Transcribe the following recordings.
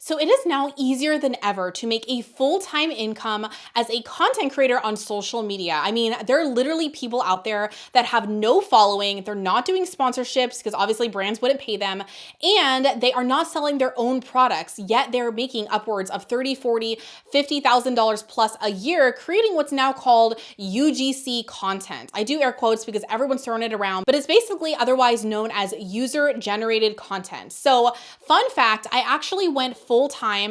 So it is now easier than ever to make a full-time income as a content creator on social media. I mean, there are literally people out there that have no following. They're not doing sponsorships because obviously brands wouldn't pay them, and they are not selling their own products, yet they're making upwards of $30, $40, $50,000 plus a year creating what's now called UGC content. I do air quotes because everyone's throwing it around, but it's basically otherwise known as user-generated content. So fun fact, I actually went full-time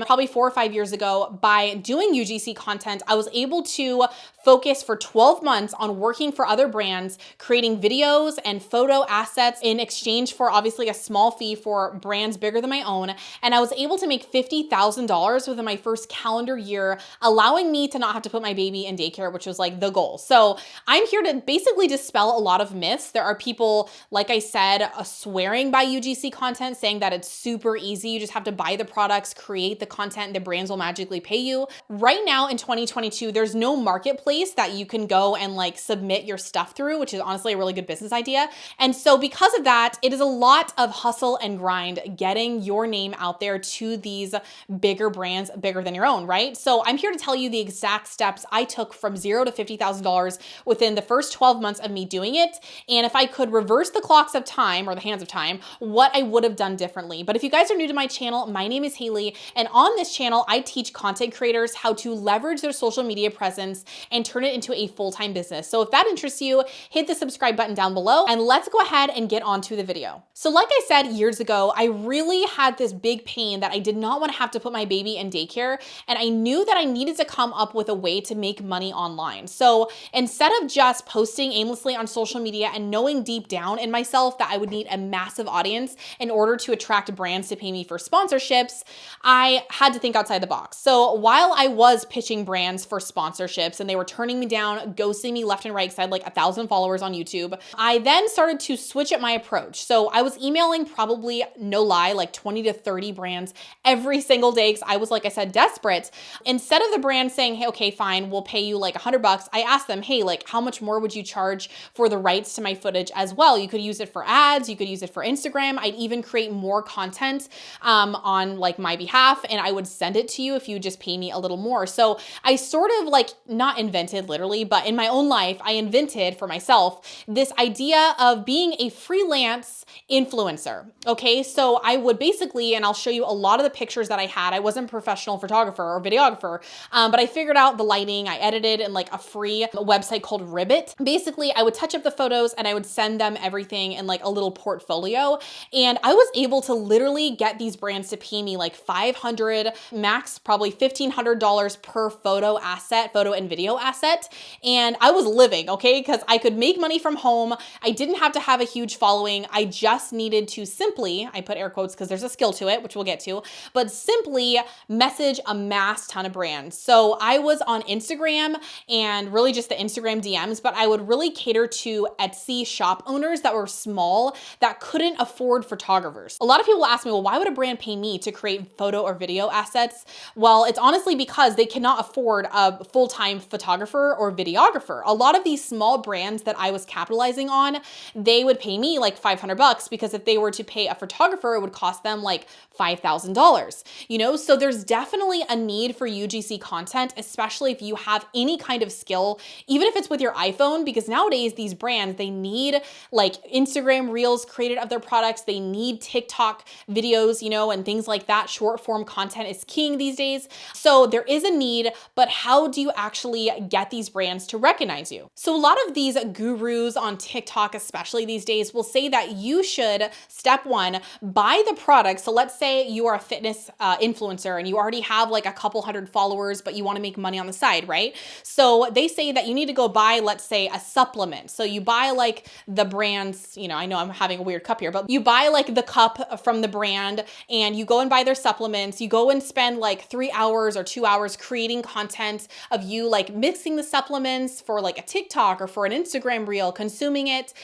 probably 4 or 5 years ago by doing UGC content. I was able to focus for 12 months on working for other brands, creating videos and photo assets in exchange for obviously a small fee for brands bigger than my own. And I was able to make $50,000 within my first calendar year, allowing me to not have to put my baby in daycare, which was like the goal. So I'm here to basically dispel a lot of myths. There are people, like I said, swearing by UGC content, saying that it's super easy. You just have to buy the products, create the content, the brands will magically pay you. Right now in 2022, there's no marketplace that you can go and like submit your stuff through, which is honestly a really good business idea. And so because of that, it is a lot of hustle and grind getting your name out there to these bigger brands, bigger than your own, right? So I'm here to tell you the exact steps I took from $0 to $50,000 within the first 12 months of me doing it. And if I could reverse the clocks of time or the hands of time, what I would have done differently. But if you guys are new to my channel, my name is Haley, and on this channel, I teach content creators how to leverage their social media presence and turn it into a full-time business. So if that interests you, hit the subscribe button down below and let's go ahead and get on to the video. So like I said years ago, I really had this big pain that I did not want to have to put my baby in daycare, and I knew that I needed to come up with a way to make money online. So instead of just posting aimlessly on social media and knowing deep down in myself that I would need a massive audience in order to attract brands to pay me for sponsorships, I had to think outside the box. So while I was pitching brands for sponsorships and they were turning me down, ghosting me left and right because I had like 1,000 followers on YouTube, I then started to switch up my approach. So I was emailing probably, no lie, like 20 to 30 brands every single day because I was, like I said, desperate. Instead of the brand saying, hey, okay, fine, we'll pay you like $100, I asked them, hey, like how much more would you charge for the rights to my footage as well? You could use it for ads, you could use it for Instagram. I'd even create more content on like my behalf, and I would send it to you if you just pay me a little more. So I sort of like not invented literally, but in my own life, I invented for myself this idea of being a freelance influencer. Okay, so I would basically, and I'll show you a lot of the pictures that I had. I wasn't a professional photographer or videographer, but I figured out the lighting. I edited in like a free website called Ribbit. Basically, I would touch up the photos and I would send them everything in like a little portfolio. And I was able to literally get these brands to pay me like $500, max probably $1,500 per photo asset, photo and video asset. And I was living, okay? Because I could make money from home. I didn't have to have a huge following. I just needed to simply, I put air quotes because there's a skill to it, which we'll get to, but simply message a mass ton of brands. So I was on Instagram and really just the Instagram DMs, but I would really cater to Etsy shop owners that were small that couldn't afford photographers. A lot of people ask me, well, why would a brand pay me to create photo or video assets? Well, it's honestly because they cannot afford a full-time photographer or videographer. A lot of these small brands that I was capitalizing on, they would pay me like $500 because if they were to pay a photographer, it would cost them like $5,000, you know? So there's definitely a need for UGC content, especially if you have any kind of skill, even if it's with your iPhone, because nowadays these brands, they need like Instagram reels created of their products. They need TikTok videos, you know, and things like that. Short form content is king these days. So there is a need, but how do you actually get these brands to recognize you? So a lot of these gurus on TikTok, especially these days, will say that you should, step one, buy the product. So let's say you are a fitness influencer and you already have like a couple hundred followers, but you want to make money on the side, right? So they say that you need to go buy, let's say, a supplement. So you buy like the brand's, you know, I know I'm having a weird cup here, but you buy like the cup from the brand and you go and buy their supplements. You go and spend like 3 hours or 2 hours creating content of you like mixing the supplements for like a TikTok or for an Instagram reel, consuming it,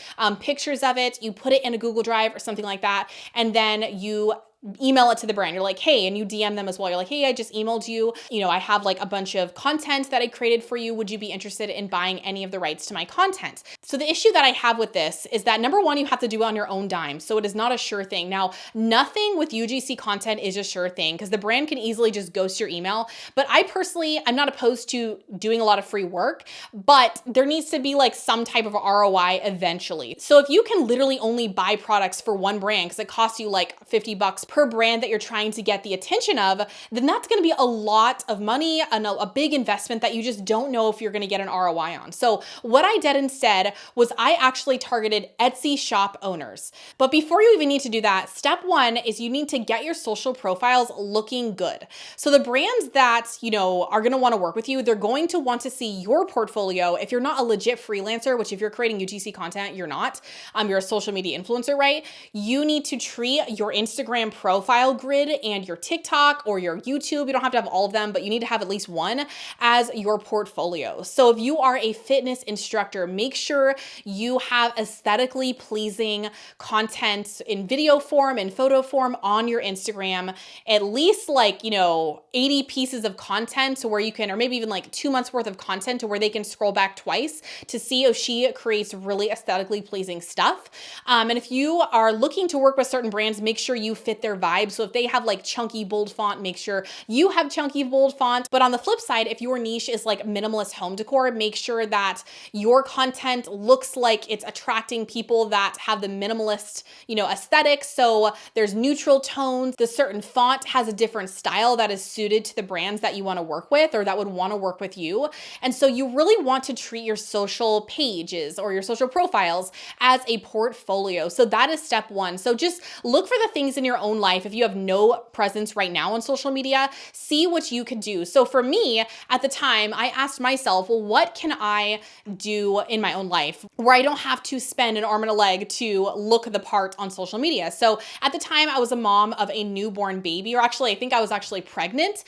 pictures of it, you put it in a Google Drive or something like that. And then you email it to the brand. You're like, hey, and you DM them as well. You're like, hey, I just emailed you. I have like a bunch of content that I created for you. Would you be interested in buying any of the rights to my content? So the issue that I have with this is that number one, you have to do it on your own dime. So it is not a sure thing. Now, nothing with UGC content is a sure thing because the brand can easily just ghost your email. But I personally, I'm not opposed to doing a lot of free work, but there needs to be like some type of ROI eventually. So if you can literally only buy products for one brand because it costs you like $50 per brand that you're trying to get the attention of, then that's going to be a lot of money and a big investment that you just don't know if you're going to get an ROI on. So what I did instead was I actually targeted Etsy shop owners. But before you even need to do that, step one is you need to get your social profiles looking good. So the brands that, are going to want to work with you, they're going to want to see your portfolio. If you're not a legit freelancer, which if you're creating UGC content, you're not, you're a social media influencer, right? You need to treat your Instagram profile grid and your TikTok or your YouTube, you don't have to have all of them, but you need to have at least one as your portfolio. So if you are a fitness instructor, make sure you have aesthetically pleasing content in video form and photo form on your Instagram, at least like, 80 pieces of content to where you can, or maybe even like 2 months worth of content to where they can scroll back twice to see if she creates really aesthetically pleasing stuff. And if you are looking to work with certain brands, make sure you fit their vibe. So if they have like chunky bold font, make sure you have chunky bold font. But on the flip side, if your niche is like minimalist home decor, make sure that your content looks like it's attracting people that have the minimalist, aesthetic. So there's neutral tones. The certain font has a different style that is suited to the brands that you want to work with or that would want to work with you. And so you really want to treat your social pages or your social profiles as a portfolio. So that is step one. So just look for the things in your own life. If you have no presence right now on social media, see what you could do. So for me, at the time, I asked myself, well, what can I do in my own life where I don't have to spend an arm and a leg to look the part on social media? So at the time, I was a mom of a newborn baby, or actually, I think I was actually pregnant.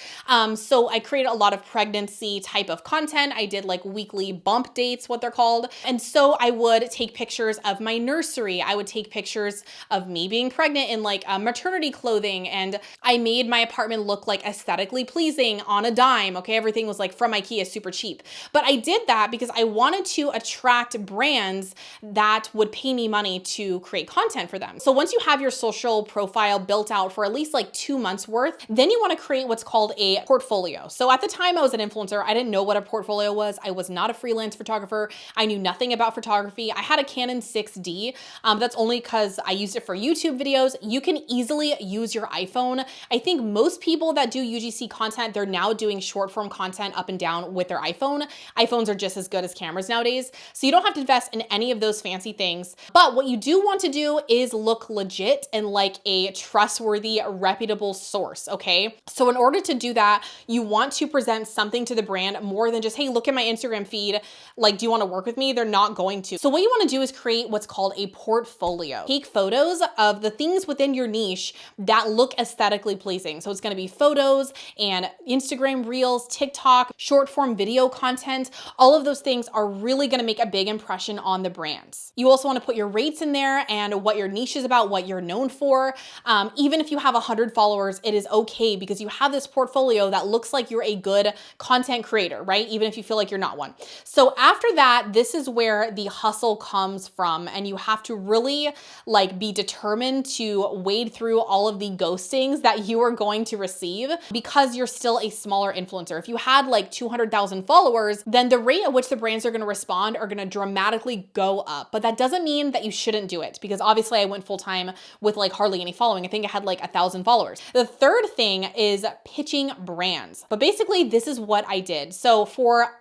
So I created a lot of pregnancy type of content. I did like weekly bump dates, what they're called. And so I would take pictures of my nursery. I would take pictures of me being pregnant in like maternity clothing. And I made my apartment look like aesthetically pleasing on a dime. Okay. Everything was like from IKEA, super cheap. But I did that because I wanted to attract brands that would pay me money to create content for them. So once you have your social profile built out for at least like 2 months worth, then you want to create what's called a portfolio. So at the time I was an influencer, I didn't know what a portfolio was. I was not a freelance photographer. I knew nothing about photography. I had a Canon 6D. That's only because I used it for YouTube videos. You can easily use your iPhone. I think most people that do UGC content, they're now doing short form content up and down with their iPhone. iPhones are just as good as cameras nowadays. So you don't have to invest in any of those fancy things. But what you do want to do is look legit and like a trustworthy, reputable source, okay? So in order to do that, you want to present something to the brand more than just, hey, look at my Instagram feed. Like, do you want to work with me? They're not going to. So what you want to do is create what's called a portfolio. Take photos of the things within your niche that look aesthetically pleasing. So it's going to be photos and Instagram reels, TikTok, short form video content. All of those things are really going to make a big impression on the brands. You also want to put your rates in there and what your niche is about, what you're known for. Even if you have 100 followers, it is okay because you have this portfolio that looks like you're a good content creator, right? Even if you feel like you're not one. So after that, this is where the hustle comes from. And you have to really like be determined to wade through all of the ghostings that you are going to receive because you're still a smaller influencer. If you had like 200,000 followers, then the rate at which the brands are going to respond are going to dramatically go up. But that doesn't mean that you shouldn't do it because obviously I went full time with like hardly any following. I think I had like 1,000 followers. The third thing is pitching brands. But basically this is what I did. So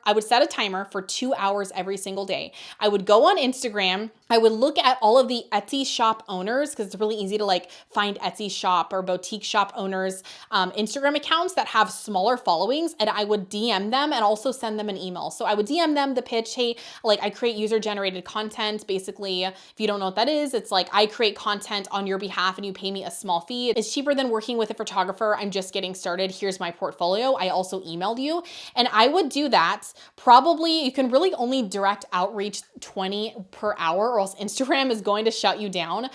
I would set a timer for 2 hours every single day. I would go on Instagram. I would look at all of the Etsy shop owners because it's really easy to like find Etsy shop or boutique shop owners Instagram accounts that have smaller followings, and I would DM them and also send them an email. So I would DM them the pitch, hey, like I create user generated content. Basically, if you don't know what that is, it's like I create content on your behalf and you pay me a small fee. It's cheaper than working with a photographer. I'm just getting started. Here's my portfolio. I also emailed you, and I would do that. Probably you can really only direct outreach 20 per hour or else Instagram is going to shut you down.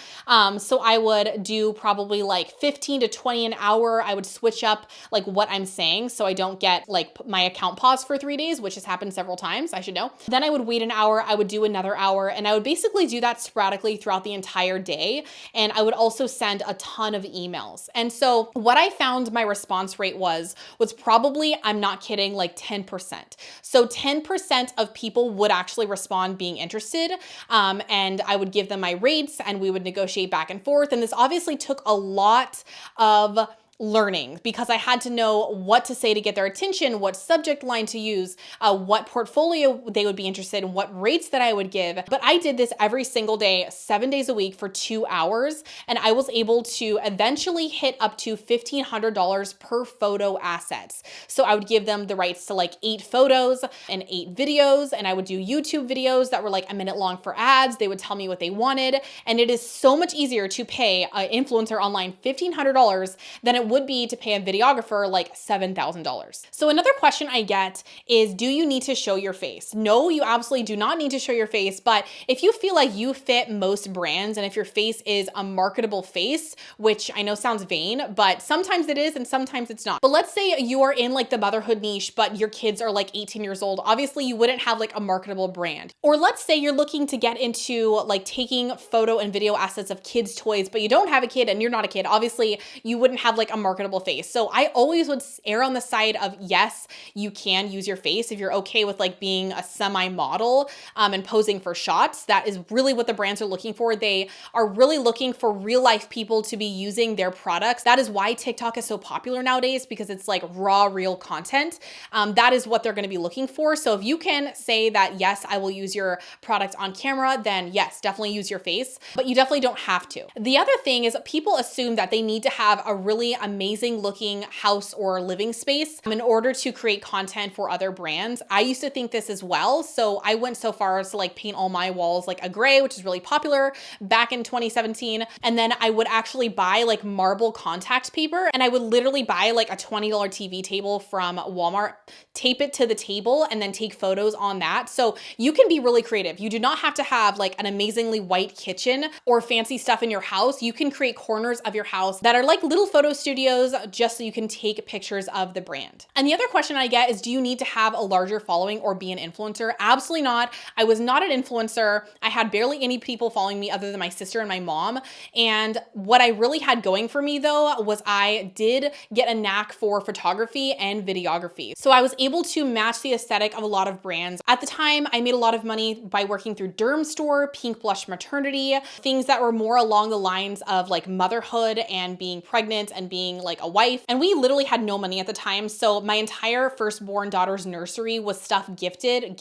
So I would do probably probably like 15 to 20 an hour. I would switch up like what I'm saying so I don't get like my account paused for 3 days, which has happened several times, I should know. Then I would wait an hour, I would do another hour, and I would basically do that sporadically throughout the entire day. And I would also send a ton of emails. And so what I found my response rate was probably, I'm not kidding, like 10%. So 10% of people would actually respond being interested. And I would give them my rates and we would negotiate back and forth. And this obviously took a lot of learning because I had to know what to say to get their attention, what subject line to use, what portfolio they would be interested in, what rates that I would give. But I did this every single day, 7 days a week for 2 hours. And I was able to eventually hit up to $1,500 per photo assets. So I would give them the rights to like 8 photos and 8 videos. And I would do YouTube videos that were like a minute long for ads. They would tell me what they wanted. And it is so much easier to pay an influencer online $1,500 than it would be to pay a videographer like $7,000. So another question I get is, do you need to show your face? No, you absolutely do not need to show your face. But if you feel like you fit most brands and if your face is a marketable face, which I know sounds vain, but sometimes it is and sometimes it's not. But let's say you are in like the motherhood niche, but your kids are like 18 years old. Obviously you wouldn't have like a marketable brand. Or let's say you're looking to get into like taking photo and video assets of kids' toys, but you don't have a kid and you're not a kid. Obviously you wouldn't have like a marketable face. So I always would err on the side of yes, you can use your face if you're okay with like being a semi-model and posing for shots. That is really what the brands are looking for. They are really looking for real life people to be using their products. That is why TikTok is so popular nowadays, because it's like raw, real content. That is what they're going to be looking for. So if you can say that, yes, I will use your product on camera, then yes, definitely use your face, but you definitely don't have to. The other thing is people assume that they need to have a really amazing looking house or living space in order to create content for other brands. I used to think this as well. So I went so far as to like paint all my walls like a gray, which is really popular back in 2017. And then I would actually buy like marble contact paper and I would literally buy like a $20 TV table from Walmart, tape it to the table and then take photos on that. So you can be really creative. You do not have to have like an amazingly white kitchen or fancy stuff in your house. You can create corners of your house that are like little photo studios just so you can take pictures of the brand. And the other question I get is, do you need to have a larger following or be an influencer? Absolutely not. I was not an influencer. I had barely any people following me other than my sister and my mom. And what I really had going for me though, was I did get a knack for photography and videography. So I was able to match the aesthetic of a lot of brands. At the time, I made a lot of money by working through Derm Store, Pink Blush Maternity, things that were more along the lines of like motherhood and being pregnant and being like a wife. And we literally had no money at the time. So my entire firstborn daughter's nursery was stuff gifted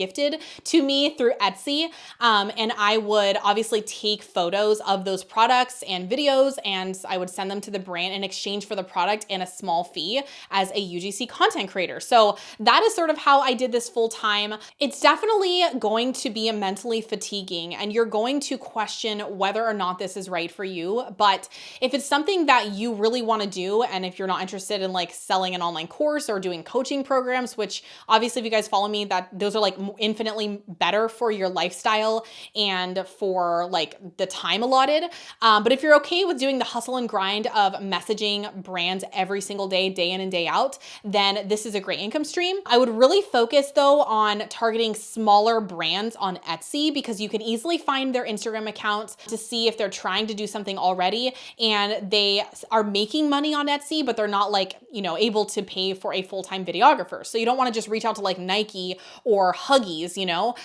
to me through Etsy. And I would obviously take photos of those products and videos, and I would send them to the brand in exchange for the product and a small fee as a UGC content creator. So that is sort of how I did this full time. It's definitely going to be mentally fatiguing and you're going to question whether or not this is right for you. But if it's something that you really want to do, and if you're not interested in like selling an online course or doing coaching programs, which obviously if you guys follow me, that those are like infinitely better for your lifestyle and for like the time allotted. But if you're okay with doing the hustle and grind of messaging brands every single day, day in and day out, then this is a great income stream. I would really focus though on targeting smaller brands on Etsy because you can easily find their Instagram accounts to see if they're trying to do something already and they are making money on Etsy, but they're not like, you know, able to pay for a full-time videographer. So you don't want to just reach out to like Nike or Huggies, you know,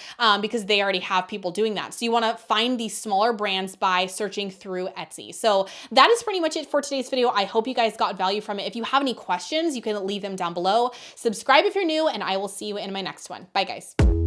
because they already have people doing that. So you want to find these smaller brands by searching through Etsy. So that is pretty much it for today's video. I hope you guys got value from it. If you have any questions, you can leave them down below. Subscribe if you're new, and I will see you in my next one. Bye guys.